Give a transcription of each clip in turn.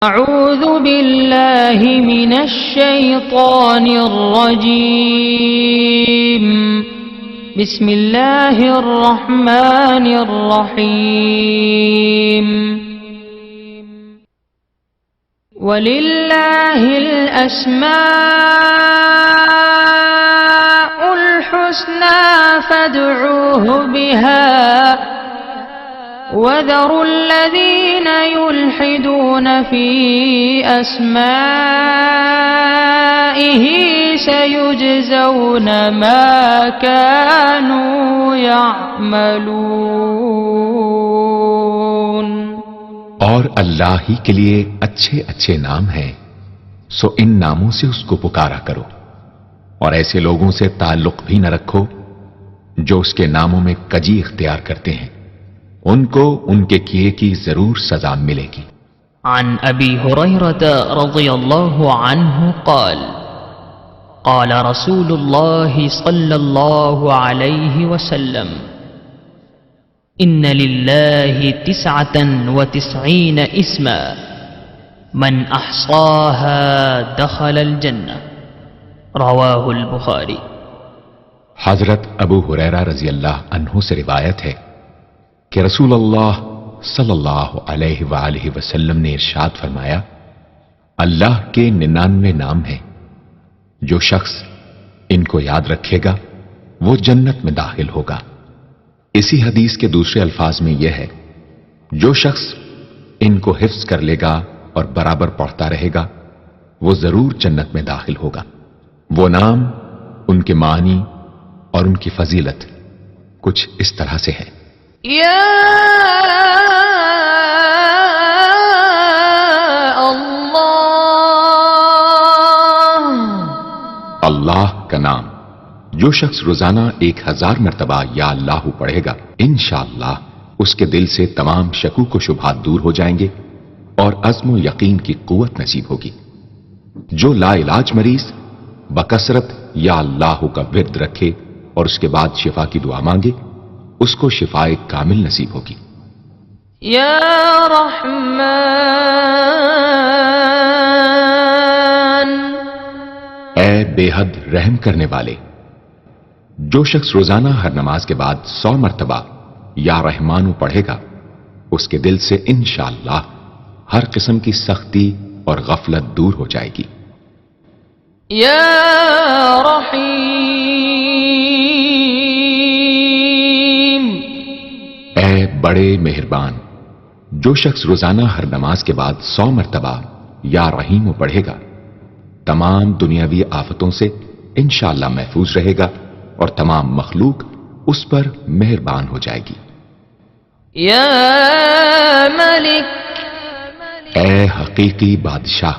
اعوذ باللہ من الشیطان الرجیم بسم اللہ الرحمن الرحیم وَلِلَّهِ الْأَسْمَاءُ الْحُسْنَى فَادْعُوهُ بِهَا وَذَرُوا الَّذِينَ يُلْحِدُونَ فِي أَسْمَائِهِ سَيُجْزَوْنَ مَا كَانُوا يَعْمَلُونَ۔ اور اللہ ہی کے لیے اچھے اچھے نام ہیں، سو ان ناموں سے اس کو پکارا کرو، اور ایسے لوگوں سے تعلق بھی نہ رکھو جو اس کے ناموں میں کجی اختیار کرتے ہیں، ان کو ان کے کیے کی ضرور سزا ملے گی۔ عن ابی ہریرہ رضی اللہ عنہ قال قال رسول اللہ صلی اللہ علیہ وسلم ان للہ 99 اسما من احصاها دخل الجنہ، رواہ البخاری۔ حضرت ابو ہریرہ رضی اللہ عنہ سے روایت ہے کہ رسول اللہ صلی اللہ علیہ وآلہ وسلم نے ارشاد فرمایا، اللہ کے 99 نام ہیں، جو شخص ان کو یاد رکھے گا وہ جنت میں داخل ہوگا۔ اسی حدیث کے دوسرے الفاظ میں یہ ہے، جو شخص ان کو حفظ کر لے گا اور برابر پڑھتا رہے گا وہ ضرور جنت میں داخل ہوگا۔ وہ نام، ان کے معنی اور ان کی فضیلت کچھ اس طرح سے ہے۔ یا اللہ، اللہ کا نام جو شخص روزانہ 1000 مرتبہ یا اللہ پڑھے گا، انشاءاللہ اس کے دل سے تمام شکوک و شبہات دور ہو جائیں گے اور عزم و یقین کی قوت نصیب ہوگی۔ جو لا علاج مریض بکثرت یا اللہ کا ورد رکھے اور اس کے بعد شفا کی دعا مانگے، اس کو شفائے کامل نصیب ہوگی۔ یا رحمان، اے بے حد رحم کرنے والے، جو شخص روزانہ ہر نماز کے بعد 100 مرتبہ یا رحمانو پڑھے گا، اس کے دل سے انشاءاللہ ہر قسم کی سختی اور غفلت دور ہو جائے گی۔ یا رحیم، اے بڑے مہربان، جو شخص روزانہ ہر نماز کے بعد 100 مرتبہ یا رحیم پڑھے گا، تمام دنیاوی آفتوں سے انشاءاللہ محفوظ رہے گا اور تمام مخلوق اس پر مہربان ہو جائے گی۔ یا ملک، اے حقیقی بادشاہ،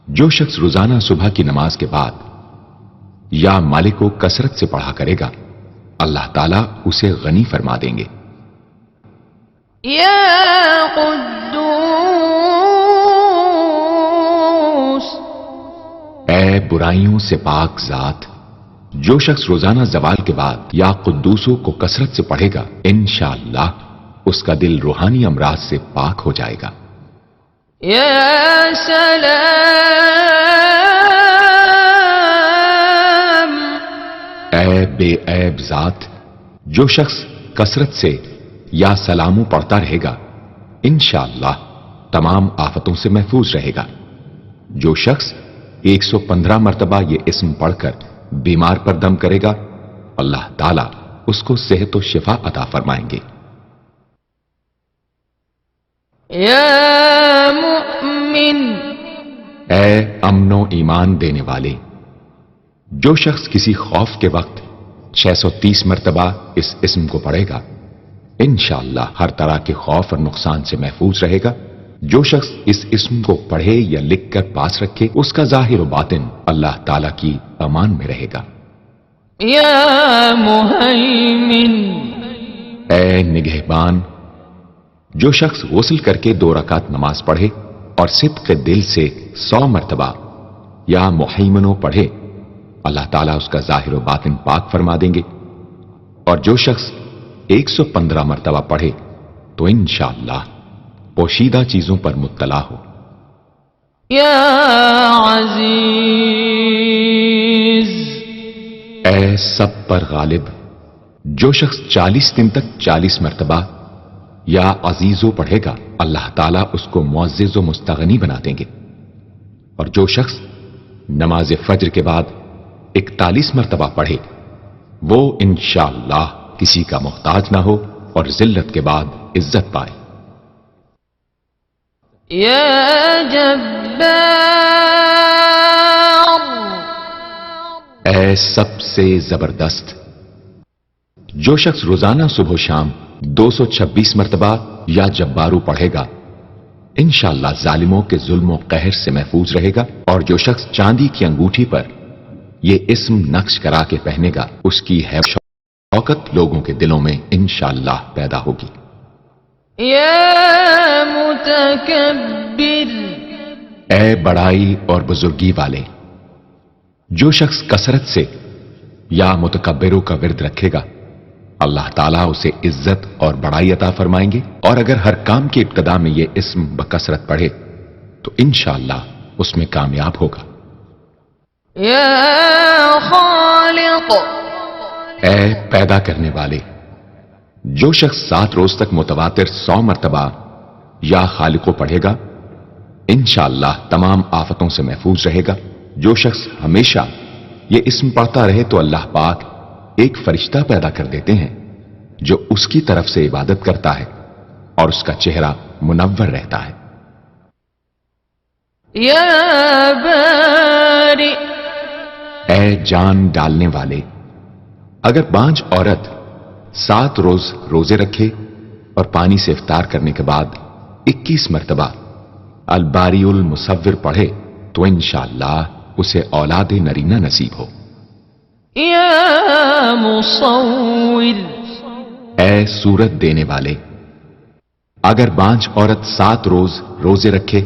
جو شخص روزانہ صبح کی نماز کے بعد یا مالک کو کثرت سے پڑھا کرے گا، اللہ تعالیٰ اسے غنی فرما دیں گے۔ یا قدوس، اے برائیوں سے پاک ذات، جو شخص روزانہ زوال کے بعد یا قدوسوں کو کثرت سے پڑھے گا، انشاءاللہ اس کا دل روحانی امراض سے پاک ہو جائے گا۔ یا سلام، اے بے عیب ذات، جو شخص کثرت سے یا سلاموں پڑھتا رہے گا، انشاءاللہ تمام آفتوں سے محفوظ رہے گا۔ جو شخص 115 مرتبہ یہ اسم پڑھ کر بیمار پر دم کرے گا، اللہ تعالیٰ اس کو صحت و شفا عطا فرمائیں گے۔ یا مؤمن، اے امن و ایمان دینے والے، جو شخص کسی خوف کے وقت 630 مرتبہ اس اسم کو پڑھے گا، انشاءاللہ ہر طرح کے خوف اور نقصان سے محفوظ رہے گا۔ جو شخص اس اسم کو پڑھے یا لکھ کر پاس رکھے، اس کا ظاہر و باطن اللہ تعالیٰ کی امان میں رہے گا۔ یا مہیمن، اے نگہبان، جو شخص غسل کر کے 2 رکعت نماز پڑھے اور صدق دل سے 100 مرتبہ یا محیمنو پڑھے، اللہ تعالیٰ اس کا ظاہر و باطن پاک فرما دیں گے۔ اور جو شخص 115 مرتبہ پڑھے تو انشاءاللہ پوشیدہ چیزوں پر مطلع ہو، یا عزیز. اے سب پر غالب. جو شخص 40 دن تک 40 مرتبہ یا عزیزو پڑھے گا اللہ تعالیٰ اس کو معزز و مستغنی بنا دیں گے. اور جو شخص نماز فجر کے بعد 41 مرتبہ پڑھے وہ انشاءاللہ کسی کا محتاج نہ ہو اور ذلت کے بعد عزت پائے. یا جبار. اے سب سے زبردست. جو شخص روزانہ صبح و شام 226 مرتبہ یا جبارو پڑھے گا انشاءاللہ ظالموں کے ظلم و قہر سے محفوظ رہے گا. اور جو شخص چاندی کی انگوٹھی پر یہ اسم نقش کرا کے پہنے گا اس کی حیبت شوکت لوگوں کے دلوں میں انشاءاللہ پیدا ہوگی. یا متکبر. اے بڑائی اور بزرگی والے. جو شخص کثرت سے یا متکبروں کا ورد رکھے گا اللہ تعالیٰ اسے عزت اور بڑائی عطا فرمائیں گے. اور اگر ہر کام کی ابتدا میں یہ اسم بکثرت پڑھے تو انشاءاللہ اس میں کامیاب ہوگا. یا خالق. اے پیدا کرنے والے. جو شخص 7 روز تک متواتر 100 مرتبہ یا خالقو پڑھے گا انشاءاللہ تمام آفتوں سے محفوظ رہے گا. جو شخص ہمیشہ یہ اسم پڑھتا رہے تو اللہ پاک ایک فرشتہ پیدا کر دیتے ہیں جو اس کی طرف سے عبادت کرتا ہے اور اس کا چہرہ منور رہتا ہے. یا باری. اے جان ڈالنے والے. اگر بانج عورت 7 روز روزے رکھے اور پانی سے افطار کرنے کے بعد 21 مرتبہ الباری المصور پڑھے تو انشاءاللہ اسے اولاد نرینہ نصیب ہو. یا مصور. اے صورت دینے والے. اگر بانج عورت 7 روز روزے رکھے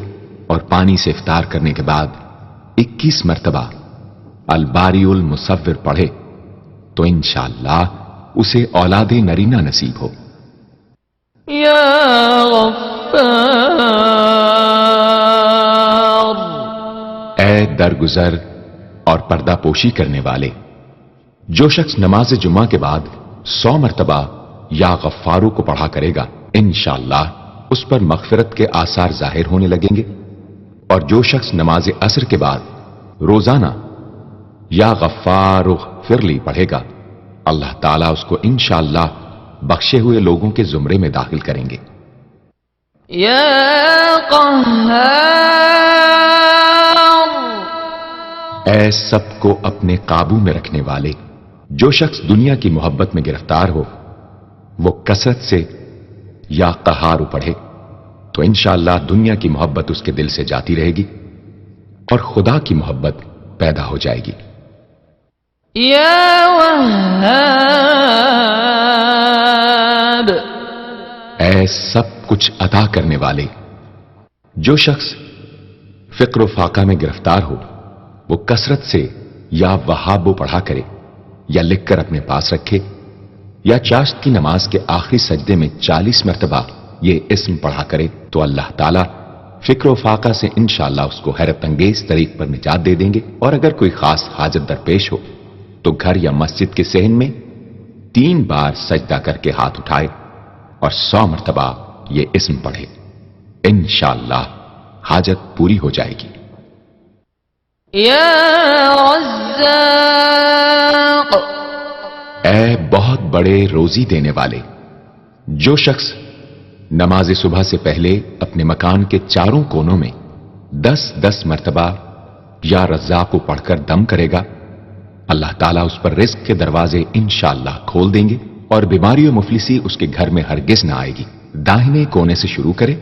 اور پانی سے افطار کرنے کے بعد 21 مرتبہ الباری المصور پڑھے تو انشاءاللہ اسے اولاد نرینہ نصیب ہو. یا غفار. اے درگزر اور پردہ پوشی کرنے والے. جو شخص نماز جمعہ کے بعد 100 مرتبہ یا غفارو کو پڑھا کرے گا انشاءاللہ اس پر مغفرت کے آثار ظاہر ہونے لگیں گے. اور جو شخص نماز عصر کے بعد روزانہ یا غفار فرلی پڑھے گا اللہ تعالیٰ اس کو انشاءاللہ بخشے ہوئے لوگوں کے زمرے میں داخل کریں گے. یا قہار. اے سب کو اپنے قابو میں رکھنے والے. جو شخص دنیا کی محبت میں گرفتار ہو وہ کثرت سے یا قہار پڑھے تو انشاءاللہ دنیا کی محبت اس کے دل سے جاتی رہے گی اور خدا کی محبت پیدا ہو جائے گی. یا وہاب. اے سب کچھ عطا کرنے والے. جو شخص فقر و فاقہ میں گرفتار ہو وہ کثرت سے یا وہاب پڑھا کرے یا لکھ کر اپنے پاس رکھے یا چاشت کی نماز کے آخری سجدے میں 40 مرتبہ یہ اسم پڑھا کرے تو اللہ تعالیٰ فکر و فاقہ سے انشاءاللہ اس کو حیرت انگیز طریق پر نجات دے دیں گے. اور اگر کوئی خاص حاجت درپیش ہو تو گھر یا مسجد کے صحن میں 3 بار سجدہ کر کے ہاتھ اٹھائے اور 100 مرتبہ یہ اسم پڑھے انشاءاللہ حاجت پوری ہو جائے گی. یا رزاق. اے بہت بڑے روزی دینے والے. جو شخص نماز صبح سے پہلے اپنے مکان کے چاروں کونوں میں 10-10 مرتبہ یا رزاق کو پڑھ کر دم کرے گا اللہ تعالیٰ اس پر رزق کے دروازے انشاءاللہ کھول دیں گے اور بیماری و مفلسی اس کے گھر میں ہرگز نہ آئے گی. داہنے کونے سے شروع کرے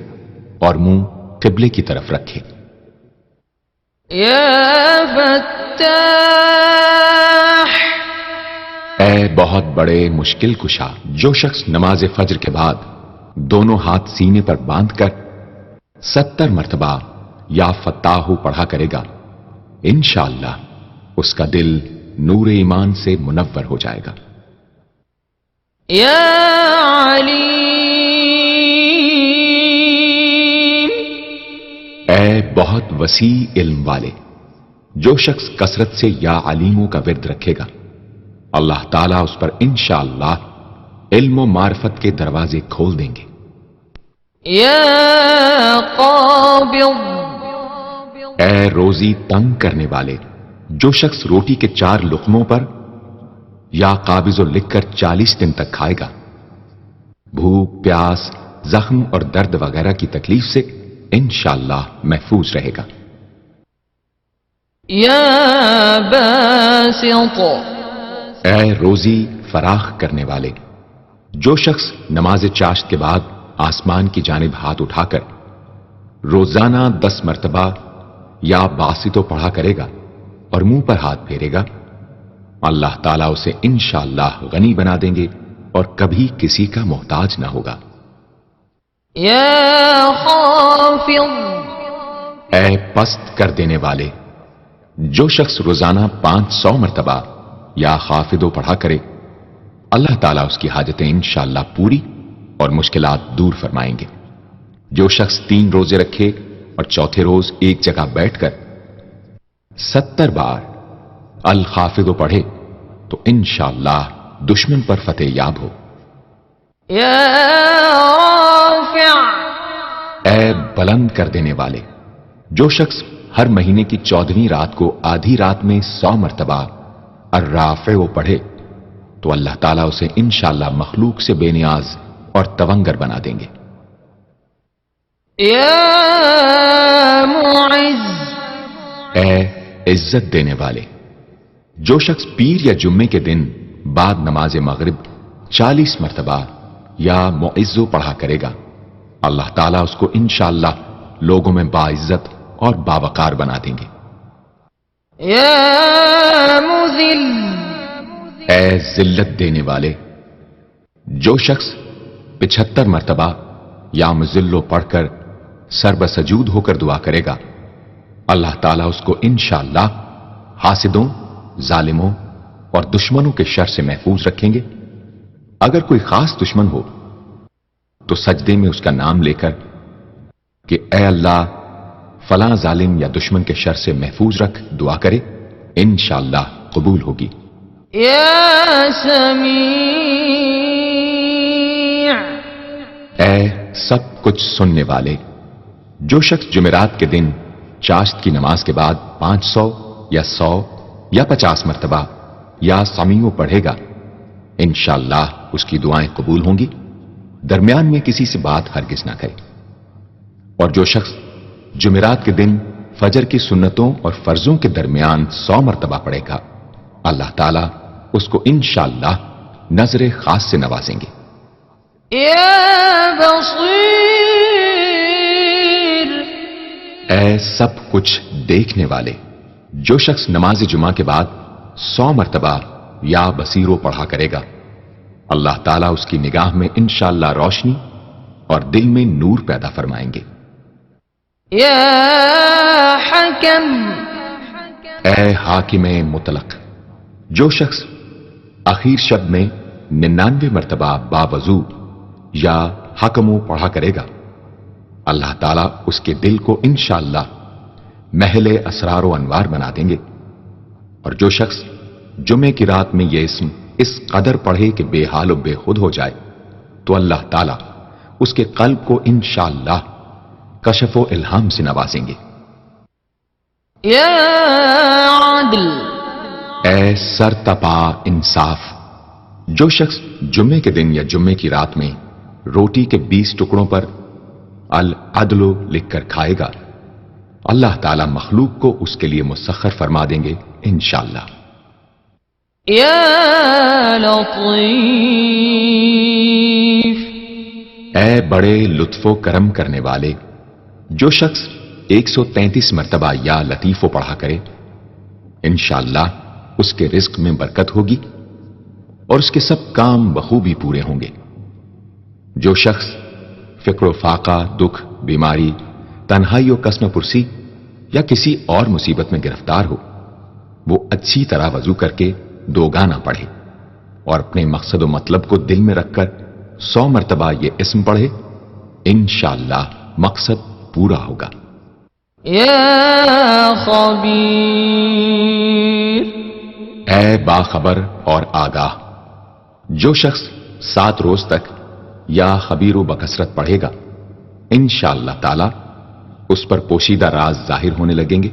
اور منہ قبلے کی طرف رکھے. یا فتاح. اے بہت بڑے مشکل کشا. جو شخص نماز فجر کے بعد دونوں ہاتھ سینے پر باندھ کر 70 مرتبہ یا فتاحو پڑھا کرے گا انشاءاللہ اس کا دل نور ایمان سے منور ہو جائے گا. یا علیم. اے بہت وسیع علم والے، جو شخص کثرت سے یا علیموں کا ورد رکھے گا، اللہ تعالیٰ اس پر انشاءاللہ علم و معرفت کے دروازے کھول دیں گے۔ يا قابض اے روزی تنگ کرنے والے، جو شخص روٹی کے 4 لقموں پر یا قابض و لکھ کر 40 دن تک کھائے گا، بھوک، پیاس، زخم اور درد وغیرہ کی تکلیف سے انشاءاللہ محفوظ رہے گا۔ يا باسط اے روزی فراخ کرنے والے، جو شخص نماز چاشت کے بعد آسمان کی جانب ہاتھ اٹھا کر روزانہ 10 مرتبہ یا باسطو پڑھا کرے گا اور منہ پر ہاتھ پھیرے گا، اللہ تعالیٰ اسے انشاءاللہ غنی بنا دیں گے اور کبھی کسی کا محتاج نہ ہوگا۔ يا خافض اے پست کر دینے والے، جو شخص روزانہ 500 مرتبہ یا خافضو پڑھا کرے، اللہ تعالیٰ اس کی حاجتیں انشاءاللہ پوری اور مشکلات دور فرمائیں گے۔ جو شخص 3 روزے رکھے اور چوتھے روز ایک جگہ بیٹھ کر 70 بار الخافضو پڑھے تو انشاءاللہ دشمن پر فتح یاب ہو۔ يا رافع اے بلند کر دینے والے، جو شخص ہر مہینے کی 14ویں رات کو آدھی رات میں 100 مرتبہ الرافع پڑھے تو اللہ تعالیٰ اسے انشاءاللہ مخلوق سے بے نیاز اور تونگر بنا دیں گے۔ يا معز اے عزت دینے والے، جو شخص پیر یا جمعے کے دن بعد نماز مغرب 40 مرتبہ یا معزو پڑھا کرے گا، اللہ تعالیٰ اس کو انشاءاللہ لوگوں میں باعزت اور باوقار بنا دیں گے۔ يا مذل اے ذلت دینے والے، جو شخص 75 مرتبہ یا مذلو پڑھ کر سر بسجود ہو کر دعا کرے گا، اللہ تعالیٰ اس کو انشاءاللہ حاسدوں، ظالموں اور دشمنوں کے شر سے محفوظ رکھیں گے۔ اگر کوئی خاص دشمن ہو تو سجدے میں اس کا نام لے کر کہ اے اللہ فلاں ظالم یا دشمن کے شر سے محفوظ رکھ دعا کرے، انشاءاللہ قبول ہوگی۔ يا سميع اے سب کچھ سننے والے، جو شخص جمعرات کے دن چاشت کی نماز کے بعد 500 یا 100 یا 50 مرتبہ یا سمیع پڑھے گا، انشاءاللہ اس کی دعائیں قبول ہوں گی، درمیان میں کسی سے بات ہرگز نہ کرے۔ اور جو شخص جمعرات کے دن فجر کی سنتوں اور فرضوں کے درمیان 100 مرتبہ پڑھے گا، اللہ تعالیٰ اس کو انشاءاللہ نظر خاص سے نوازیں گے۔ يا بصير اے سب کچھ دیکھنے والے، جو شخص نماز جمعہ کے بعد 100 مرتبہ یا بصیرو پڑھا کرے گا، اللہ تعالیٰ اس کی نگاہ میں انشاءاللہ روشنی اور دل میں نور پیدا فرمائیں گے۔ يا حكم اے حاکم مطلق، جو شخص آخر شب میں 99 مرتبہ باوضو یا حکمو پڑھا کرے گا، اللہ تعالیٰ اس کے دل کو انشاءاللہ محل اسرار و انوار بنا دیں گے۔ اور جو شخص جمعے کی رات میں یہ اسم اس قدر پڑھے کہ بے حال و بے خود ہو جائے تو اللہ تعالیٰ اس کے قلب کو انشاءاللہ کشف و الہام سے نوازیں گے۔ يا عدل اے سر تپا انصاف، جو شخص جمعے کے دن یا جمعے کی رات میں روٹی کے 20 ٹکڑوں پر العدل لکھ کر کھائے گا، اللہ تعالیٰ مخلوق کو اس کے لیے مسخر فرما دیں گے انشاءاللہ۔ يا لطيف اے بڑے لطف و کرم کرنے والے، جو شخص 133 مرتبہ یا لطیفو پڑھا کرے، انشاءاللہ اس کے رزق میں برکت ہوگی اور اس کے سب کام بخوبی پورے ہوں گے۔ جو شخص فقر و فاقہ، دکھ، بیماری، تنہائی و کسم پرسی یا کسی اور مصیبت میں گرفتار ہو، وہ اچھی طرح وضو کر کے 2 گانا پڑھے اور اپنے مقصد و مطلب کو دل میں رکھ کر 100 مرتبہ یہ اسم پڑھے، انشاءاللہ مقصد پورا ہوگا۔ يا خبير اے باخبر اور آگاہ، جو شخص 7 روز تک یا خبیر و بکثرت پڑھے گا انشاءاللہ تعالی اس پر پوشیدہ راز ظاہر ہونے لگیں گے۔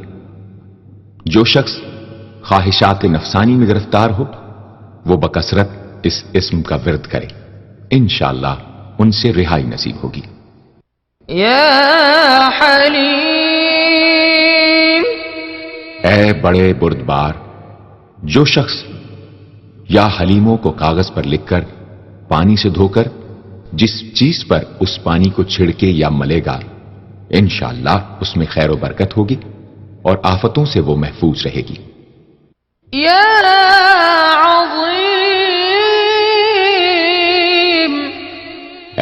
جو شخص خواہشات نفسانی میں گرفتار ہو وہ بکثرت اس اسم کا ورد کرے، انشاءاللہ ان سے رہائی نصیب ہوگی۔ يا حليم اے بڑے بردبار، جو شخص یا حلیموں کو کاغذ پر لکھ کر پانی سے دھو کر جس چیز پر اس پانی کو چھڑکے یا ملے گا انشاءاللہ اس میں خیر و برکت ہوگی اور آفتوں سے وہ محفوظ رہے گی۔ يا عظيم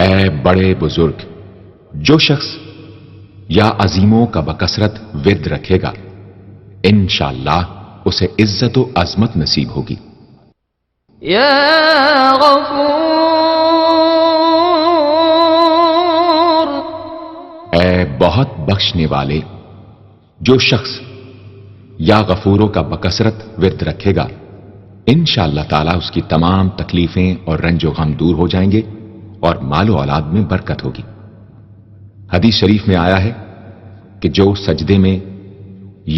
اے بڑے بزرگ، جو شخص یا عظیموں کا بکثرت ورد رکھے گا انشاءاللہ اسے عزت و عظمت نصیب ہوگی۔ يا غفور اے بہت بخشنے والے، جو شخص یا غفوروں کا بکثرت ورد رکھے گا انشاءاللہ تعالیٰ اس کی تمام تکلیفیں اور رنج و غم دور ہو جائیں گے اور مال و اولاد میں برکت ہوگی۔ حدیث شریف میں آیا ہے کہ جو سجدے میں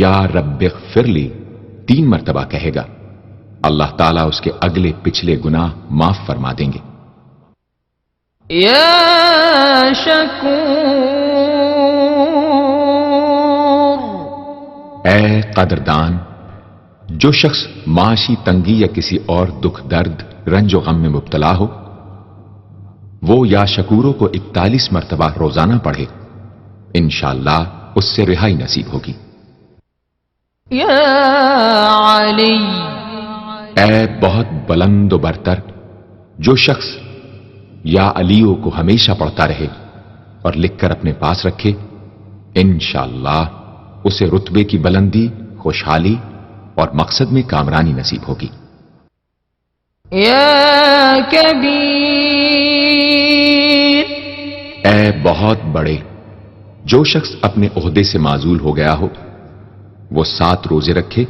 یا رب اغفر لی 3 مرتبہ کہے گا اللہ تعالیٰ اس کے اگلے پچھلے گناہ معاف فرما دیں گے۔ يا شكور اے قدردان، جو شخص معاشی تنگی یا کسی اور دکھ درد رنج و غم میں مبتلا ہو وہ یا شکوروں کو 41 مرتبہ روزانہ پڑھے انشاءاللہ اس سے رہائی نصیب ہوگی۔ يا علي اے بہت بلند و برتر، جو شخص یا علیوں کو ہمیشہ پڑھتا رہے اور لکھ کر اپنے پاس رکھے انشاءاللہ اسے رتبے کی بلندی، خوشحالی اور مقصد میں کامرانی نصیب ہوگی۔ يا كبير اے بہت بڑے، جو شخص اپنے عہدے سے معزول ہو گیا ہو وہ 7 روزے رکھے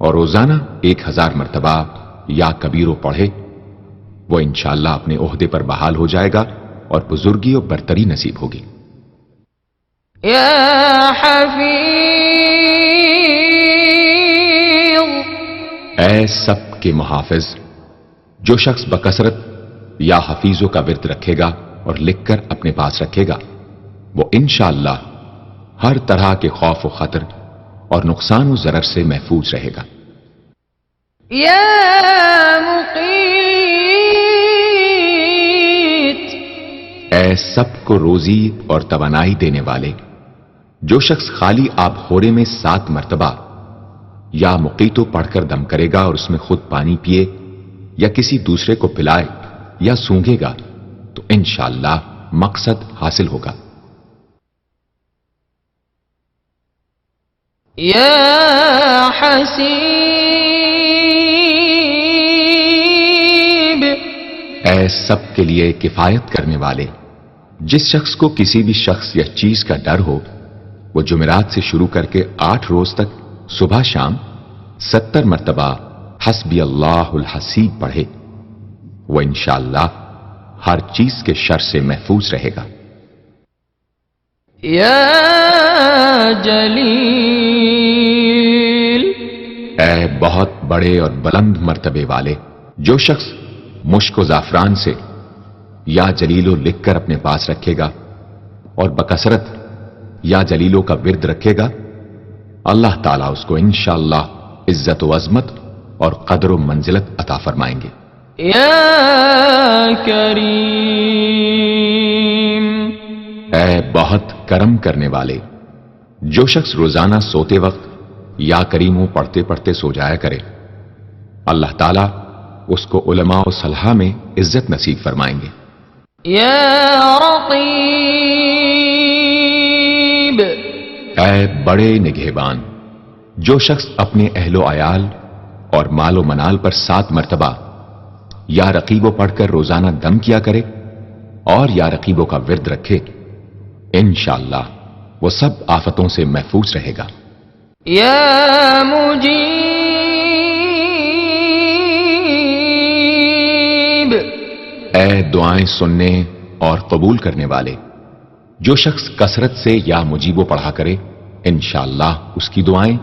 اور روزانہ 1000 مرتبہ یا کبیرو پڑھے وہ انشاءاللہ اپنے عہدے پر بحال ہو جائے گا اور بزرگی اور برتری نصیب ہوگی۔ يا حفيظ اے سب کے محافظ، جو شخص بکثرت یا حفیظوں کا ورد رکھے گا اور لکھ کر اپنے پاس رکھے گا وہ انشاءاللہ ہر طرح کے خوف و خطر اور نقصان و ضرر سے محفوظ رہے گا۔ يا مقيت اے سب کو روزی اور توانائی دینے والے، جو شخص خالی آب خورے میں 7 مرتبہ یا مقیتو پڑھ کر دم کرے گا اور اس میں خود پانی پیے یا کسی دوسرے کو پلائے یا سونگے گا تو انشاءاللہ مقصد حاصل ہوگا۔ يا حسيب اے سب کے لیے کفایت کرنے والے، جس شخص کو کسی بھی شخص یا چیز کا ڈر ہو وہ جمعرات سے شروع کر کے 8 روز تک صبح شام 70 مرتبہ حسبی اللہ الحسیب پڑھے وہ انشاءاللہ ہر چیز کے شر سے محفوظ رہے گا۔ يا جليل اے بہت بڑے اور بلند مرتبے والے، جو شخص مشک و زعفران سے یا جلیلو لکھ کر اپنے پاس رکھے گا اور بکثرت یا جلیلوں کا ورد رکھے گا اللہ تعالیٰ اس کو انشاءاللہ عزت و عظمت اور قدر و منزلت عطا فرمائیں گے۔ يا كريم اے بہت کرم کرنے والے، جو شخص روزانہ سوتے وقت یا کریموں پڑھتے پڑھتے سو جایا کرے اللہ تعالیٰ اس کو علماء و صلحاء میں عزت نصیب فرمائیں گے۔ يا رقيب اے بڑے نگہبان، جو شخص اپنے اہل و عیال اور مال و منال پر 7 مرتبہ یا رقیبوں پڑھ کر روزانہ دم کیا کرے اور یا رقیبوں کا ورد رکھے انشاءاللہ وہ سب آفتوں سے محفوظ رہے گا۔ يا مجيب اے دعائیں سننے اور قبول کرنے والے، جو شخص کثرت سے یا مجیبو پڑھا کرے انشاءاللہ اس کی دعائیں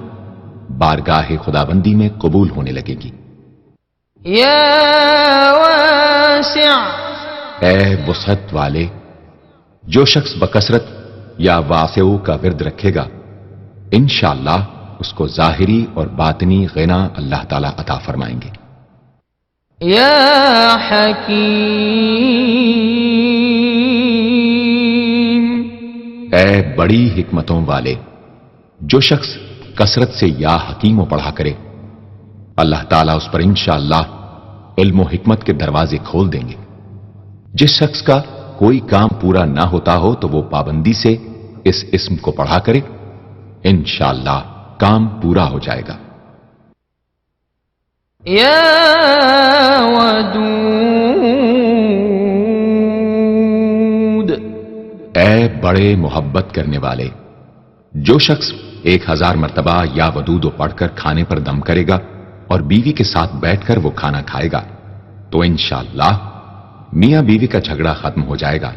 بارگاہ خداوندی میں قبول ہونے لگے گی۔ يا واسع اے وسعت والے، جو شخص بکثرت یا واسعو کا ورد رکھے گا انشاءاللہ اس کو ظاہری اور باطنی غنا اللہ تعالی عطا فرمائیں گے۔ يا حكيم اے بڑی حکمتوں والے، جو شخص کثرت سے یا حکیمو پڑھا کرے اللہ تعالیٰ اس پر انشاءاللہ علم و حکمت کے دروازے کھول دیں گے۔ جس شخص کا کوئی کام پورا نہ ہوتا ہو تو وہ پابندی سے اس اسم کو پڑھا کرے انشاءاللہ کام پورا ہو جائے گا۔ يا ودود اے بڑے محبت کرنے والے، جو شخص 1000 مرتبہ یا ودود پڑھ کر کھانے پر دم کرے گا اور بیوی کے ساتھ بیٹھ کر وہ کھانا کھائے گا تو انشاءاللہ میاں بیوی کا جھگڑا ختم ہو جائے گا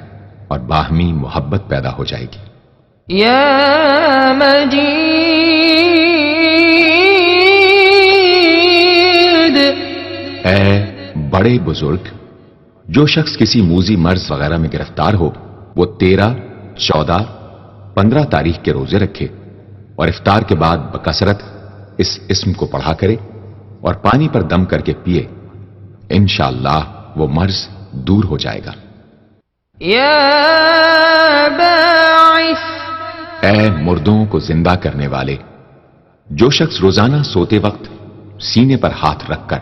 اور باہمی محبت پیدا ہو جائے گی۔ يا مجيد اے بڑے بزرگ، جو شخص کسی موذی مرض وغیرہ میں گرفتار ہو وہ 13، 14، 15 تاریخ کے روزے رکھے اور افطار کے بعد بکثرت اس اسم کو پڑھا کرے اور پانی پر دم کر کے پیے انشاءاللہ وہ مرض دور ہو جائے گا۔ يا باعث اے مردوں کو زندہ کرنے والے، جو شخص روزانہ سوتے وقت سینے پر ہاتھ رکھ کر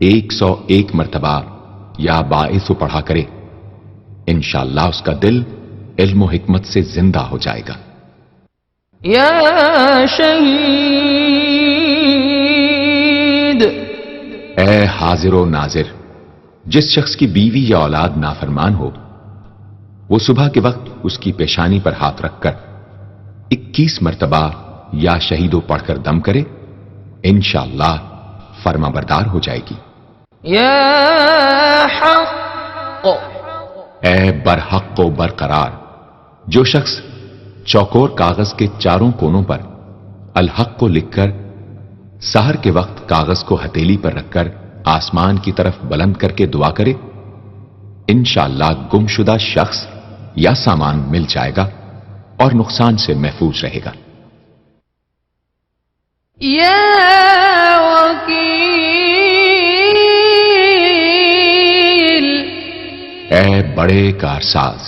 101 مرتبہ یا باعث پڑھا کرے انشاءاللہ اس کا دل علم و حکمت سے زندہ ہو جائے گا۔ يا شهيد اے حاضر و ناظر، جس شخص کی بیوی یا اولاد نافرمان ہو وہ صبح کے وقت اس کی پیشانی پر ہاتھ رکھ کر 21 مرتبہ یا شہیدو پڑھ کر دم کرے انشاءاللہ فرما بردار ہو جائے گی۔ يا حق اے برحق و برقرار، جو شخص چوکور کاغذ کے چاروں کونوں پر الحق کو لکھ کر سحر کے وقت کاغذ کو ہتھیلی پر رکھ کر آسمان کی طرف بلند کر کے دعا کرے انشاءاللہ گمشدہ شخص یا سامان مل جائے گا اور نقصان سے محفوظ رہے گا۔ يا وكيل اے بڑے کارساز،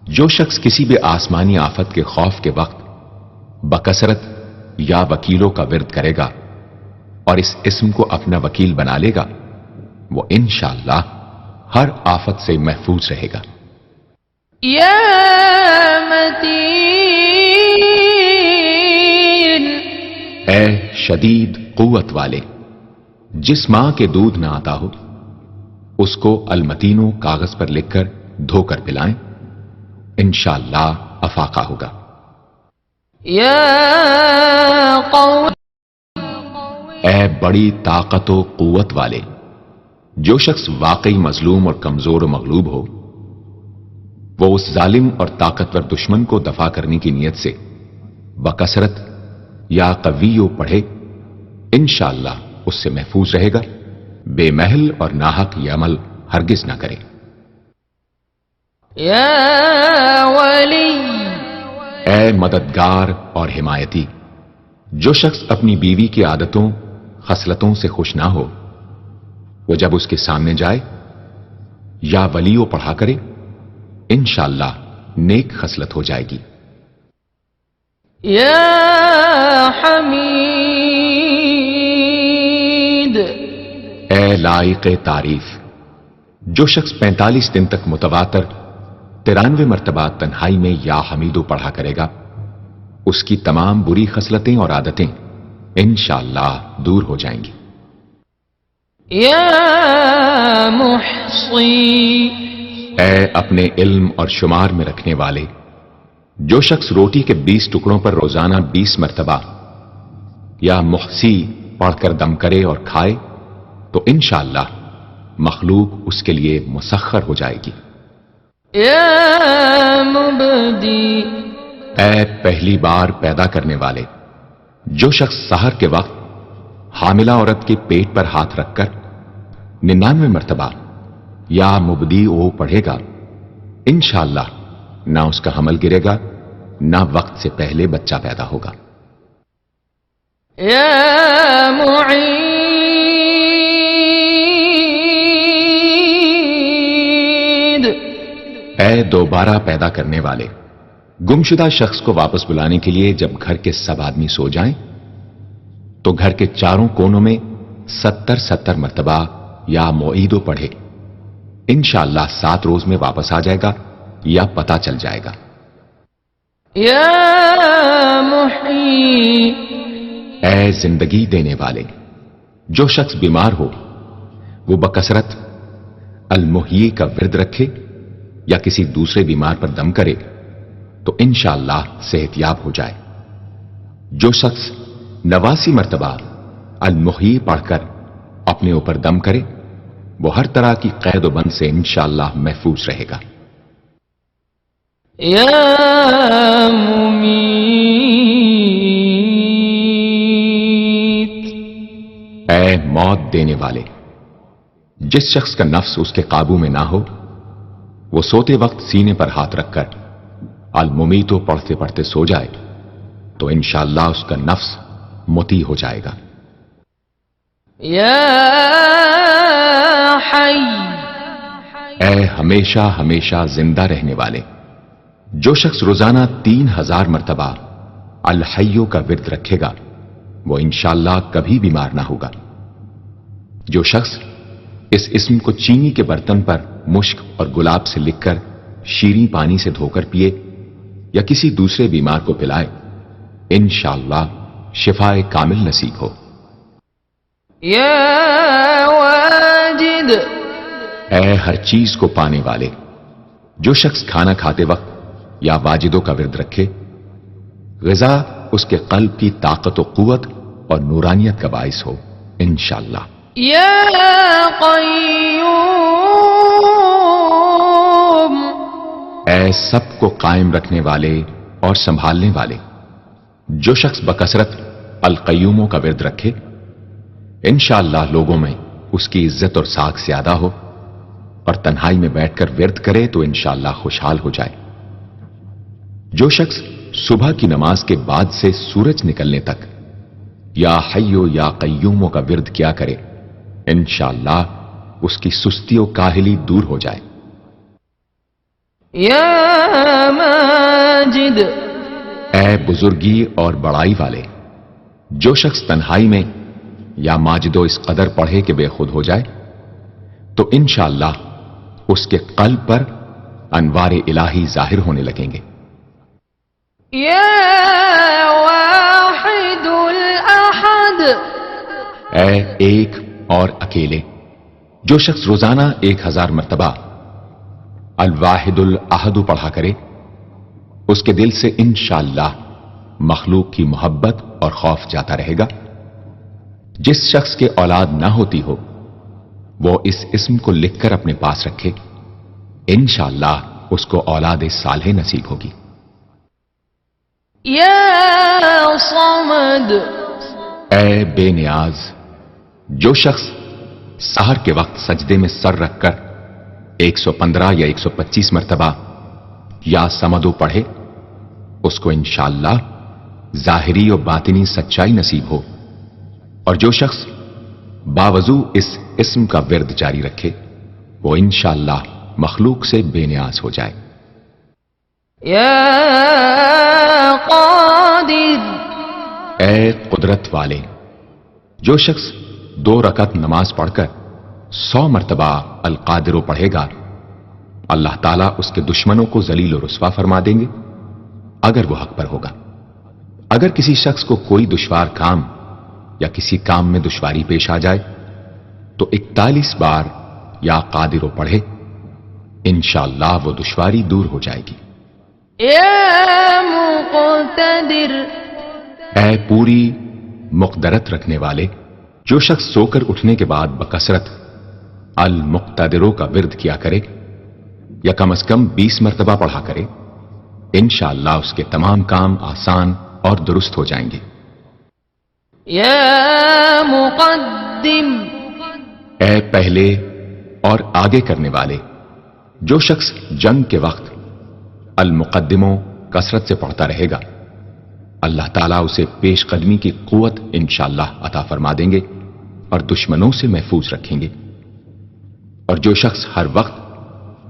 جو شخص کسی بھی آسمانی آفت کے خوف کے وقت بکثرت یا وکیلوں کا ورد کرے گا اور اس اسم کو اپنا وکیل بنا لے گا وہ انشاءاللہ ہر آفت سے محفوظ رہے گا۔ يا متين اے شدید قوت والے، جس ماں کے دودھ نہ آتا ہو اس کو المتینو کاغذ پر لکھ کر دھو کر پلائیں انشاءاللہ افاقہ ہوگا۔ يا قوي اے بڑی طاقت و قوت والے، جو شخص واقعی مظلوم اور کمزور و مغلوب ہو وہ اس ظالم اور طاقتور دشمن کو دفاع کرنے کی نیت سے بکثرت یا قویو پڑھے انشاءاللہ اس سے محفوظ رہے گا، بے محل اور ناحق یہ عمل ہرگز نہ کرے۔ يا ولي اے مددگار اور حمایتی، جو شخص اپنی بیوی کی عادتوں خصلتوں سے خوش نہ ہو وہ جب اس کے سامنے جائے یا ولیو پڑھا کرے انشاءاللہ نیک خصلت ہو جائے گی۔ يا حميد اے لائق تعریف، جو شخص 45 دن تک متواتر 93 مرتبہ تنہائی میں یا حمیدو پڑھا کرے گا اس کی تمام بری خصلتیں اور عادتیں انشاءاللہ دور ہو جائیں گی۔ يا محصي اے اپنے علم اور شمار میں رکھنے والے، جو شخص روٹی کے 20 ٹکڑوں پر روزانہ 20 مرتبہ یا محسی پڑھ کر دم کرے اور کھائے تو انشاءاللہ مخلوق اس کے لیے مسخر ہو جائے گی۔ یا مبدی، اے پہلی بار پیدا کرنے والے، جو شخص سحر کے وقت حاملہ عورت کے پیٹ پر ہاتھ رکھ کر 99 مرتبہ یا مبدی او پڑھے گا، انشاءاللہ نہ اس کا حمل گرے گا نہ وقت سے پہلے بچہ پیدا ہوگا۔ یا معید، اے دوبارہ پیدا کرنے والے، گمشدہ شخص کو واپس بلانے کے لیے جب گھر کے سب آدمی سو جائیں تو گھر کے چاروں کونوں میں 70 مرتبہ یا معیدو پڑھے، انشاءاللہ 7 روز میں واپس آ جائے گا یا پتہ چل جائے گا۔ یا محیی، اے زندگی دینے والے، جو شخص بیمار ہو وہ بکثرت المحیی کا ورد رکھے یا کسی دوسرے بیمار پر دم کرے تو انشاءاللہ صحت یاب ہو جائے۔ جو شخص 89 مرتبہ المحیی پڑھ کر اپنے اوپر دم کرے وہ ہر طرح کی قید و بند سے انشاءاللہ محفوظ رہے گا۔ یا ممیت، اے موت دینے والے، جس شخص کا نفس اس کے قابو میں نہ ہو وہ سوتے وقت سینے پر ہاتھ رکھ کر الممیتو پڑھتے پڑھتے سو جائے تو انشاءاللہ اس کا نفس مطیع ہو جائے گا۔ یا حی، اے ہمیشہ ہمیشہ زندہ رہنے والے، جو شخص روزانہ 3000 مرتبہ الحیو کا ورد رکھے گا وہ انشاءاللہ کبھی بیمار نہ ہوگا۔ جو شخص اس اسم کو چینی کے برتن پر مشک اور گلاب سے لکھ کر شیریں پانی سے دھو کر پیے یا کسی دوسرے بیمار کو پلائے انشاءاللہ شفائے کامل نصیب ہو۔ یا واجد، اے ہر چیز کو پانے والے، جو شخص کھانا کھاتے وقت یا واجدوں کا ورد رکھے غذا اس کے قلب کی طاقت و قوت اور نورانیت کا باعث ہو انشاءاللہ۔ یا قیوم، اے سب کو قائم رکھنے والے اور سنبھالنے والے، جو شخص بکثرت القیوموں کا ورد رکھے انشاءاللہ لوگوں میں اس کی عزت اور ساکھ زیادہ ہو اور تنہائی میں بیٹھ کر ورد کرے تو انشاءاللہ خوشحال ہو جائے۔ جو شخص صبح کی نماز کے بعد سے سورج نکلنے تک یا حیو یا قیوموں کا ورد کیا کرے انشاءاللہ اس کی سستی و کاہلی دور ہو جائے۔ یا ماجد، اے بزرگی اور بڑائی والے، جو شخص تنہائی میں یا ماجدو اس قدر پڑھے کہ بے خود ہو جائے تو انشاءاللہ اس کے قلب پر انوار الہی ظاہر ہونے لگیں گے۔ یا واحد الاحد، اے ایک اور اکیلے، جو شخص روزانہ 1000 مرتبہ الواحد الاحد پڑھا کرے اس کے دل سے انشاءاللہ مخلوق کی محبت اور خوف جاتا رہے گا۔ جس شخص کے اولاد نہ ہوتی ہو وہ اس اسم کو لکھ کر اپنے پاس رکھے انشاءاللہ اس کو اولاد صالح نصیب ہوگی۔ یا صمد، اے بے نیاز، جو شخص سحر کے وقت سجدے میں سر رکھ کر 115 یا 125 مرتبہ یا سمدو پڑھے اس کو انشاءاللہ ظاہری و باطنی سچائی نصیب ہو، اور جو شخص باوضو اس اسم کا ورد جاری رکھے وہ انشاءاللہ مخلوق سے بے نیاز ہو جائے۔ یا قادر، اے قدرت والے، جو شخص 2 رکعت نماز پڑھ کر 100 مرتبہ القادر پڑھے گا اللہ تعالیٰ اس کے دشمنوں کو ذلیل و رسوا فرما دیں گے اگر وہ حق پر ہوگا۔ اگر کسی شخص کو کوئی دشوار کام یا کسی کام میں دشواری پیش آ جائے تو 41 بار یا قادر پڑھے انشاءاللہ وہ دشواری دور ہو جائے گی۔ يا مقتدر اے پوری مقدرت رکھنے والے، جو شخص سو کر اٹھنے کے بعد بکثرت المقتدروں کا ورد کیا کرے یا کم از کم 20 مرتبہ پڑھا کرے، انشاءاللہ اس کے تمام کام آسان اور درست ہو جائیں گے۔ يا مقدم اے پہلے اور آگے کرنے والے، جو شخص جنگ کے وقت المقدموں کثرت سے پڑھتا رہے گا، اللہ تعالیٰ اسے پیش قدمی کی قوت انشاءاللہ عطا فرما دیں گے اور دشمنوں سے محفوظ رکھیں گے۔ اور جو شخص ہر وقت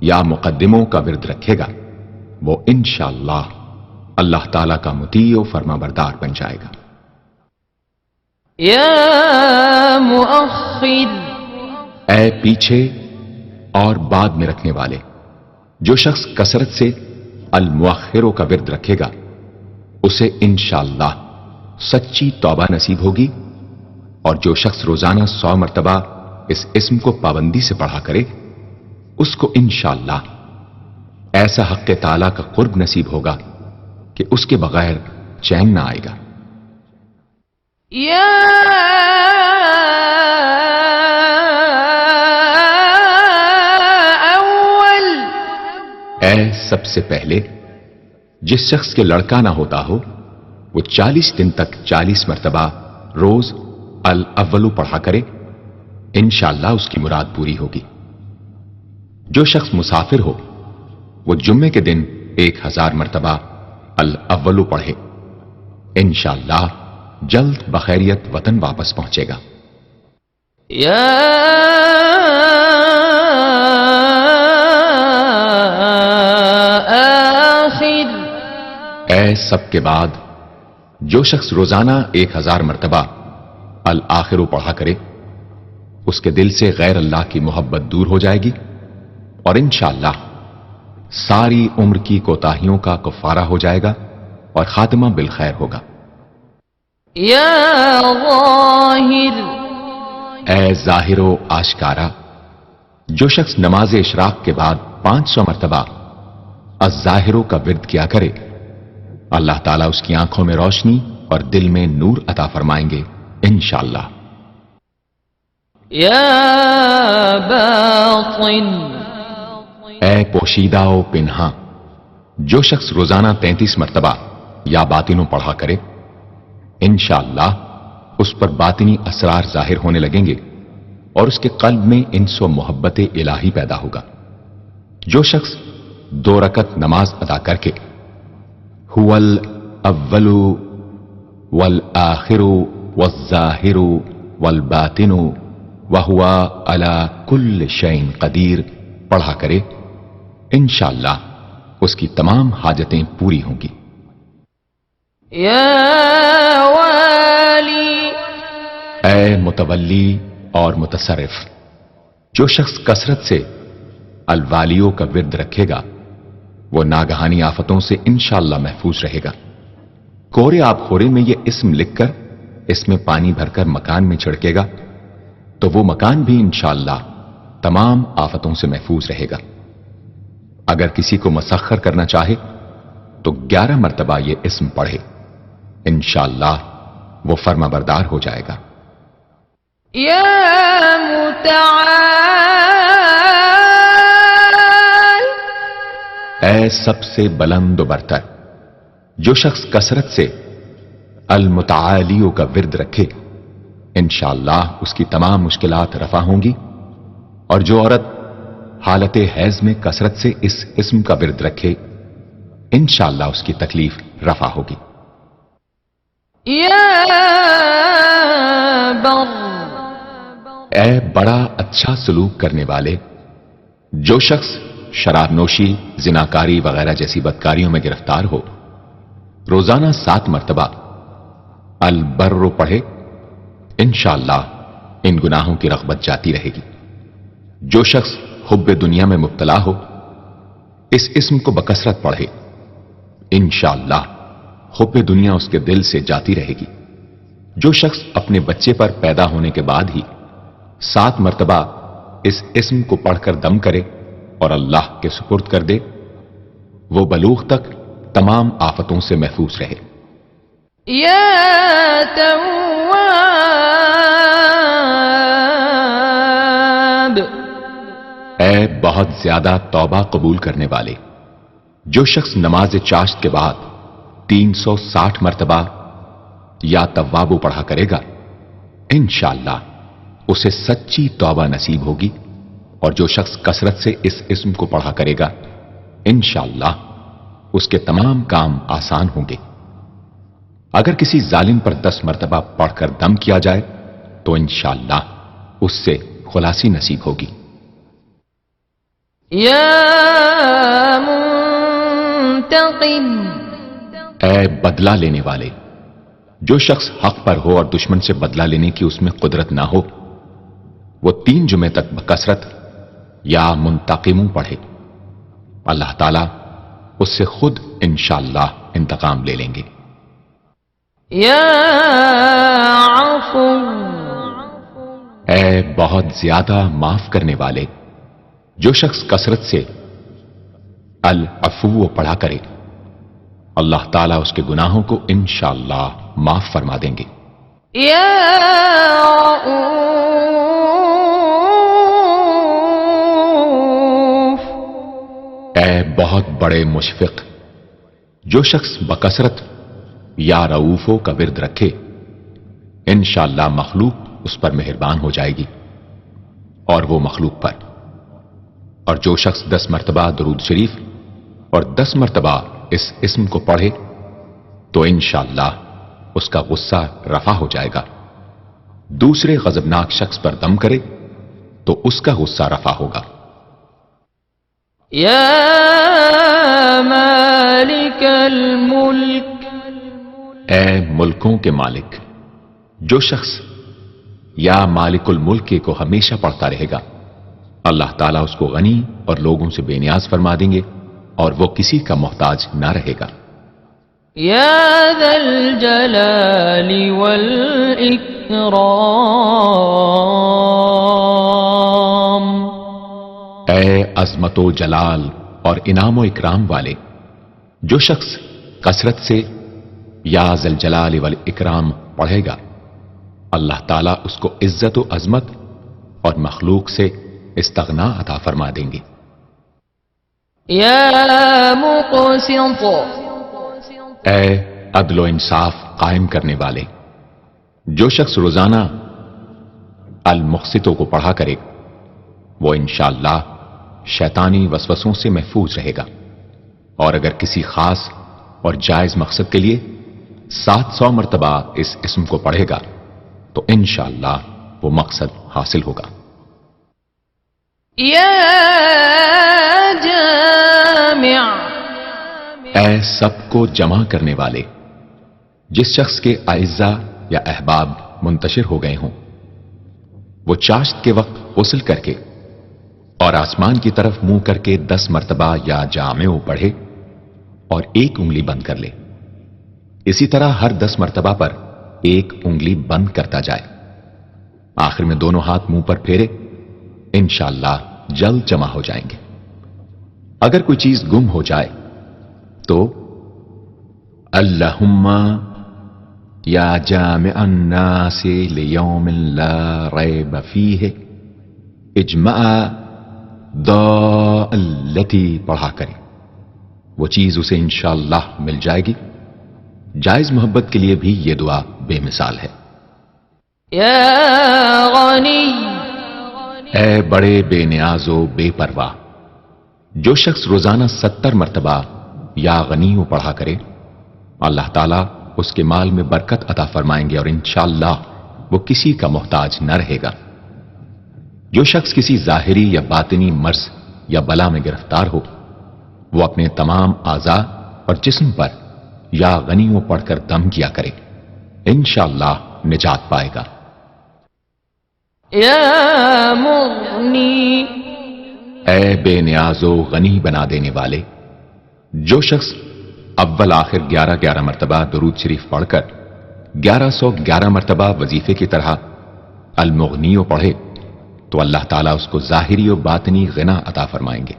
یا مقدموں کا ورد رکھے گا، وہ انشاءاللہ اللہ تعالیٰ کا مطیع و فرما بردار بن جائے گا۔ يا مؤخر اے پیچھے اور بعد میں رکھنے والے، جو شخص کثرت سے المؤخروں کا ورد رکھے گا، اسے انشاءاللہ سچی توبہ نصیب ہوگی، اور جو شخص روزانہ 100 مرتبہ اس اسم کو پابندی سے پڑھا کرے، اس کو انشاءاللہ ایسا حق تعالیٰ کا قرب نصیب ہوگا کہ اس کے بغیر چین نہ آئے گا۔ يا أول اے سب سے پہلے، جس شخص کے لڑکا نہ ہوتا ہو، وہ 40 دن تک 40 مرتبہ روز الاولو پڑھا کرے، انشاءاللہ اس کی مراد پوری ہوگی۔ جو شخص مسافر ہو، وہ جمعے کے دن 1000 مرتبہ الاولو پڑھے، انشاءاللہ جلد بخیریت وطن واپس پہنچے گا۔ يا آخر اے سب کے بعد، جو شخص روزانہ 1000 مرتبہ الآخرو پڑھا کرے، اس کے دل سے غیر اللہ کی محبت دور ہو جائے گی، اور انشاءاللہ ساری عمر کی کوتاہیوں کا کفارہ ہو جائے گا اور خاتمہ بالخیر ہوگا۔ يا ظاہر اے ظاہر و آشکارا، جو شخص نماز اشراق کے بعد 500 مرتبہ الظاہروں کا ورد کیا کرے، اللہ تعالیٰ اس کی آنکھوں میں روشنی اور دل میں نور عطا فرمائیں گے انشاءاللہ۔ يا باطن اے پوشیدہ و پنہاں، جو شخص روزانہ 33 مرتبہ یا باطنوں پڑھا کرے، انشاءاللہ اس پر باطنی اسرار ظاہر ہونے لگیں گے اور اس کے قلب میں انس و محبت الہی پیدا ہوگا۔ جو شخص 2 رکعت نماز ادا کر کے هو الاول والآخر والظاہر والباطن وهو على كل شيء قدیر پڑھا کرے، انشاءاللہ اس کی تمام حاجتیں پوری ہوں گی۔ يا والی اے متولی اور متصرف، جو شخص کثرت سے الوالیوں کا ورد رکھے گا، وہ ناگہانی آفتوں سے انشاءاللہ محفوظ رہے گا۔ کورے آب خورے میں یہ اسم لکھ کر اس میں پانی بھر کر مکان میں چھڑکے گا تو وہ مکان بھی انشاءاللہ تمام آفتوں سے محفوظ رہے گا۔ اگر کسی کو مسخر کرنا چاہے تو 11 مرتبہ یہ اسم پڑھے، انشاءاللہ وہ فرما بردار ہو جائے گا۔ یا متعال اے سب سے بلند و برتر، جو شخص کثرت سے المتعالیوں کا ورد رکھے، انشاءاللہ اس کی تمام مشکلات رفع ہوں گی، اور جو عورت حالت حیض میں کثرت سے اس اسم کا ورد رکھے، انشاءاللہ اس کی تکلیف رفع ہوگی۔ یا بر اے بڑا اچھا سلوک کرنے والے، جو شخص شراب نوشی، زناکاری وغیرہ جیسی بدکاریوں میں گرفتار ہو، روزانہ 7 مرتبہ البر پڑھے، انشاءاللہ ان گناہوں کی رغبت جاتی رہے گی۔ جو شخص حب دنیا میں مبتلا ہو، اس اسم کو بکثرت پڑھے، انشاءاللہ حب دنیا اس کے دل سے جاتی رہے گی۔ جو شخص اپنے بچے پر پیدا ہونے کے بعد ہی 7 مرتبہ اس اسم کو پڑھ کر دم کرے اور اللہ کے سپرد کر دے، وہ بلوغ تک تمام آفتوں سے محفوظ رہے۔ یا تواب، اے بہت زیادہ توبہ قبول کرنے والے، جو شخص نماز چاشت کے بعد 360 مرتبہ یا توابو پڑھا کرے گا، انشاءاللہ اسے سچی توبہ نصیب ہوگی، اور جو شخص کثرت سے اس اسم کو پڑھا کرے گا، انشاءاللہ اس کے تمام کام آسان ہوں گے۔ اگر کسی ظالم پر 10 مرتبہ پڑھ کر دم کیا جائے تو انشاءاللہ اس سے خلاصی نصیب ہوگی۔ یا منتقم، اے بدلہ لینے والے، جو شخص حق پر ہو اور دشمن سے بدلہ لینے کی اس میں قدرت نہ ہو، وہ 3 جمعے تک بکثرت یا منتقموں پڑھے، اللہ تعالیٰ اس سے خود انشاءاللہ انتقام لے لیں گے۔ یا عفو، اے بہت زیادہ معاف کرنے والے، جو شخص کثرت سے العفو پڑھا کرے، اللہ تعالیٰ اس کے گناہوں کو انشاءاللہ معاف فرما دیں گے۔ یا رؤوف، اے بہت بڑے مشفق، جو شخص بکثرت یا رؤوفوں کا ورد رکھے، انشاءاللہ مخلوق اس پر مہربان ہو جائے گی، اور وہ مخلوق پر۔ اور جو شخص 10 مرتبہ درود شریف اور 10 مرتبہ اس اسم کو پڑھے تو انشاءاللہ اس کا غصہ رفع ہو جائے گا۔ دوسرے غضبناک شخص پر دم کرے تو اس کا غصہ رفع ہوگا۔ یا مالک الملک، اے ملکوں کے مالک، جو شخص یا مالک الملک کو ہمیشہ پڑھتا رہے گا، اللہ تعالیٰ اس کو غنی اور لوگوں سے بے نیاز فرما دیں گے، اور وہ کسی کا محتاج نہ رہے گا۔ یا ذا الجلال والاکرام، اے عظمت و جلال اور انعام و اکرام والے، جو شخص کثرت سے یا ذا الجلال والاکرام پڑھے گا، اللہ تعالیٰ اس کو عزت و عظمت اور مخلوق سے استغنا عطا فرما دیں گے۔ یا مقسط، اے عدل و انصاف قائم کرنے والے، جو شخص روزانہ المقسطوں کو پڑھا کرے، وہ انشاءاللہ شیطانی وسوسوں سے محفوظ رہے گا، اور اگر کسی خاص اور جائز مقصد کے لیے 700 مرتبہ اس اسم کو پڑھے گا تو انشاءاللہ وہ مقصد حاصل ہوگا۔ یا جامع، اے سب کو جمع کرنے والے، جس شخص کے اعزا یا احباب منتشر ہو گئے ہوں، وہ چاشت کے وقت غسل کر کے اور آسمان کی طرف منہ کر کے 10 مرتبہ یا جامع پڑھے اور 1 انگلی بند کر لے۔ اسی طرح ہر 10 مرتبہ پر 1 انگلی بند کرتا جائے، آخر میں دونوں ہاتھ منہ پر پھیرے، انشاءاللہ جلد جمع ہو جائیں گے۔ اگر کوئی چیز گم ہو جائے تو اللہم یا جامع الناس لیوم لا ریب فیہ اجمع ضالتی پڑھا کرے، وہ چیز اسے انشاءاللہ مل جائے گی۔ جائز محبت کے لیے بھی یہ دعا بے مثال ہے۔ یا غنی، اے بڑے بے نیاز و بے پرواہ، جو شخص روزانہ 70 مرتبہ یا غنی پڑھا کرے، اللہ تعالیٰ اس کے مال میں برکت عطا فرمائیں گے، اور انشاءاللہ وہ کسی کا محتاج نہ رہے گا۔ جو شخص کسی ظاہری یا باطنی مرض یا بلا میں گرفتار ہو، وہ اپنے تمام اعضاء اور جسم پر یا غنیوں پڑھ کر دم کیا کرے، انشاءاللہ نجات پائے گا۔ یا مغنی، اے بے نیاز و غنی بنا دینے والے، جو شخص اول آخر 11 مرتبہ درود شریف پڑھ کر 1111 مرتبہ وظیفے کی طرح المغنی پڑھے تو اللہ تعالیٰ اس کو ظاہری و باطنی غنا عطا فرمائیں گے۔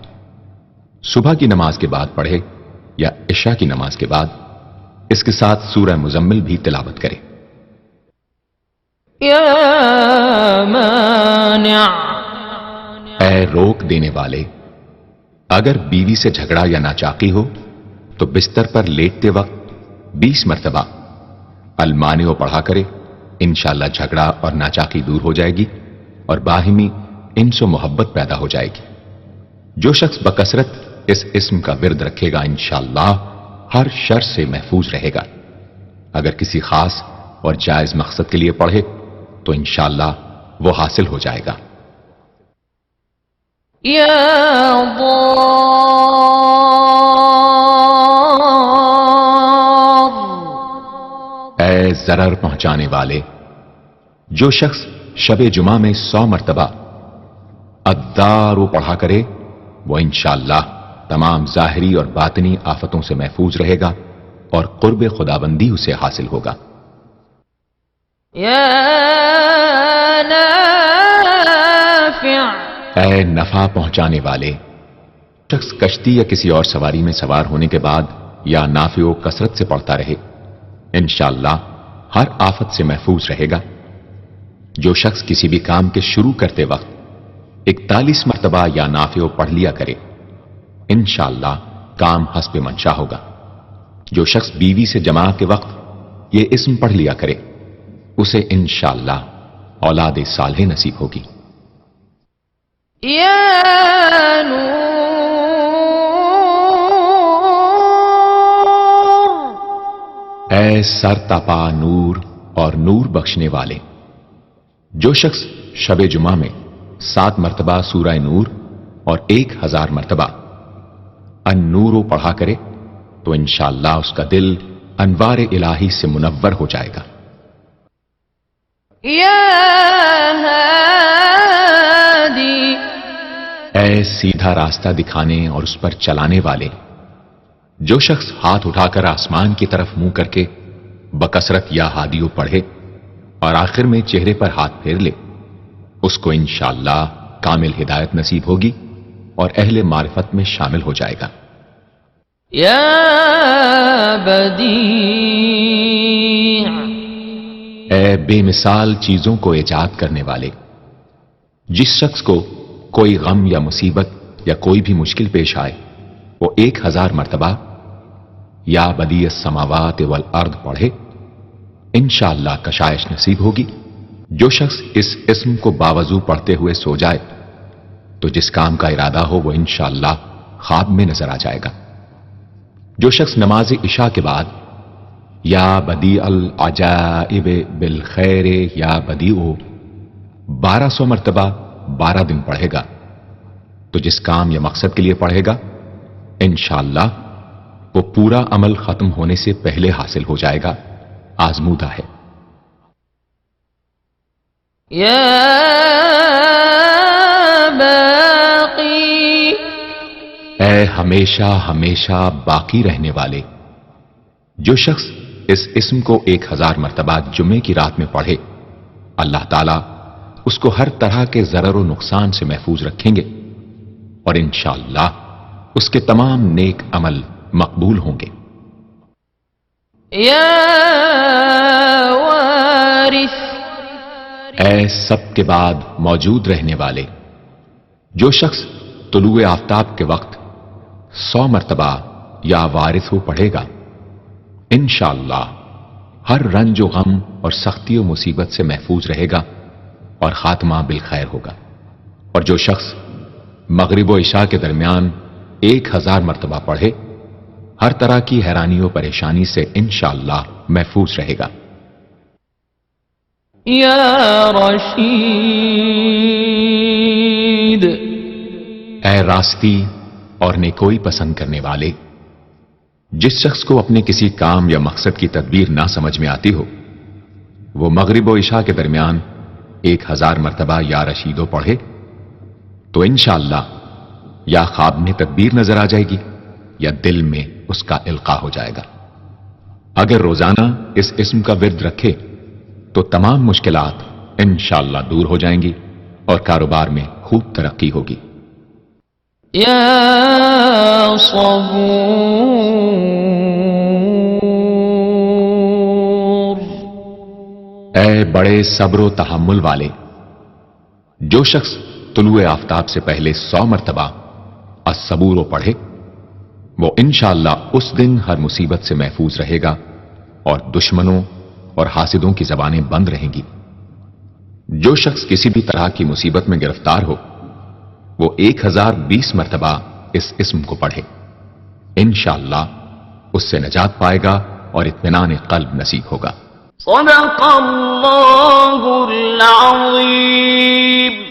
صبح کی نماز کے بعد پڑھے یا عشاء کی نماز کے بعد اس کے ساتھ سورہ مزمل بھی تلاوت کرے۔ یا مانع، اے روک دینے والے، اگر بیوی سے جھگڑا یا ناچاقی ہو تو بستر پر لیٹتے وقت 20 مرتبہ المانع پڑھا کرے، انشاءاللہ جھگڑا اور ناچاقی دور ہو جائے گی اور باہمی انس و محبت پیدا ہو جائے گی۔ جو شخص بکثرت اس اسم کا ورد رکھے گا انشاءاللہ ہر شر سے محفوظ رہے گا۔ اگر کسی خاص اور جائز مقصد کے لیے پڑھے تو انشاءاللہ وہ حاصل ہو جائے گا۔ یا ضار، اے ضرر پہنچانے والے، جو شخص شب جمعہ میں 100 مرتبہ الدار پڑھا کرے وہ انشاءاللہ تمام ظاہری اور باطنی آفتوں سے محفوظ رہے گا اور قرب خداوندی اسے حاصل ہوگا۔ یا نافع، اے نفع پہنچانے والے، شخص کشتی یا کسی اور سواری میں سوار ہونے کے بعد یا نافع و کثرت سے پڑھتا رہے انشاءاللہ ہر آفت سے محفوظ رہے گا۔ جو شخص کسی بھی کام کے شروع کرتے وقت 41 مرتبہ یا نافع پڑھ لیا کرے انشاءاللہ کام حسب منشا ہوگا۔ جو شخص بیوی سے جماع کے وقت یہ اسم پڑھ لیا کرے اسے انشاءاللہ اولاد صالح نصیب ہوگی۔ یا نور، اے سر تپا نور اور نور بخشنے والے، جو شخص شب جمعہ میں 7 مرتبہ سورہ نور اور 1000 مرتبہ النور پڑھا کرے تو انشاءاللہ اس کا دل انوار الہی سے منور ہو جائے گا۔ یا ہادی، اے سیدھا راستہ دکھانے اور اس پر چلانے والے، جو شخص ہاتھ اٹھا کر آسمان کی طرف منہ کر کے بکثرت یا ہادیو پڑھے اور آخر میں چہرے پر ہاتھ پھیر لے اس کو انشاءاللہ کامل ہدایت نصیب ہوگی اور اہل معرفت میں شامل ہو جائے گا۔ یا بدیع، اے بے مثال چیزوں کو ایجاد کرنے والے، جس شخص کو کوئی غم یا مصیبت یا کوئی بھی مشکل پیش آئے وہ 1000 مرتبہ یا بدیع السماوات والارض پڑھے انشاءاللہ کشائش نصیب ہوگی۔ جو شخص اس اسم کو باوضو پڑھتے ہوئے سو جائے تو جس کام کا ارادہ ہو وہ انشاءاللہ خواب میں نظر آ جائے گا۔ جو شخص نماز عشاء کے بعد یا بدیع العجائب بالخیر یا بدیع 1200 مرتبہ 12 دن پڑھے گا تو جس کام یا مقصد کے لیے پڑھے گا انشاءاللہ وہ پورا عمل ختم ہونے سے پہلے حاصل ہو جائے گا، آزمودہ ہے۔ یا باقی، اے ہمیشہ ہمیشہ باقی رہنے والے، جو شخص اس اسم کو 1000 مرتبہ جمعے کی رات میں پڑھے اللہ تعالیٰ اس کو ہر طرح کے ضرر و نقصان سے محفوظ رکھیں گے اور انشاءاللہ اس کے تمام نیک عمل مقبول ہوں گے۔ یا وارث، اے سب کے بعد موجود رہنے والے، جو شخص طلوع آفتاب کے وقت 100 مرتبہ یا وارث پڑھے گا انشاءاللہ ہر رنج و غم اور سختی و مصیبت سے محفوظ رہے گا اور خاتمہ بالخیر ہوگا۔ اور جو شخص مغرب و عشاء کے درمیان 1000 مرتبہ پڑھے ہر طرح کی حیرانی و پریشانی سے انشاءاللہ محفوظ رہے گا۔ یا رشید، اے راستی اور نیکوئی پسند کرنے والے، جس شخص کو اپنے کسی کام یا مقصد کی تدبیر نہ سمجھ میں آتی ہو وہ مغرب و عشاء کے درمیان 1000 مرتبہ یا رشیدو پڑھے تو انشاءاللہ یا خواب میں تدبیر نظر آ جائے گی یا دل میں اس کا القاء ہو جائے گا۔ اگر روزانہ اس اسم کا ورد رکھے تو تمام مشکلات انشاءاللہ دور ہو جائیں گی اور کاروبار میں خوب ترقی ہوگی۔ يا صبور اے بڑے صبر و تحمل والے، جو شخص طلوع آفتاب سے پہلے 100 مرتبہ الصبور پڑھے وہ انشاءاللہ اس دن ہر مصیبت سے محفوظ رہے گا اور دشمنوں اور حاسدوں کی زبانیں بند رہیں گی۔ جو شخص کسی بھی طرح کی مصیبت میں گرفتار ہو وہ 1020 مرتبہ اس اسم کو پڑھے، انشاءاللہ اس سے نجات پائے گا اور اطمینان قلب نصیب ہوگا۔ صدق اللہ العظیم۔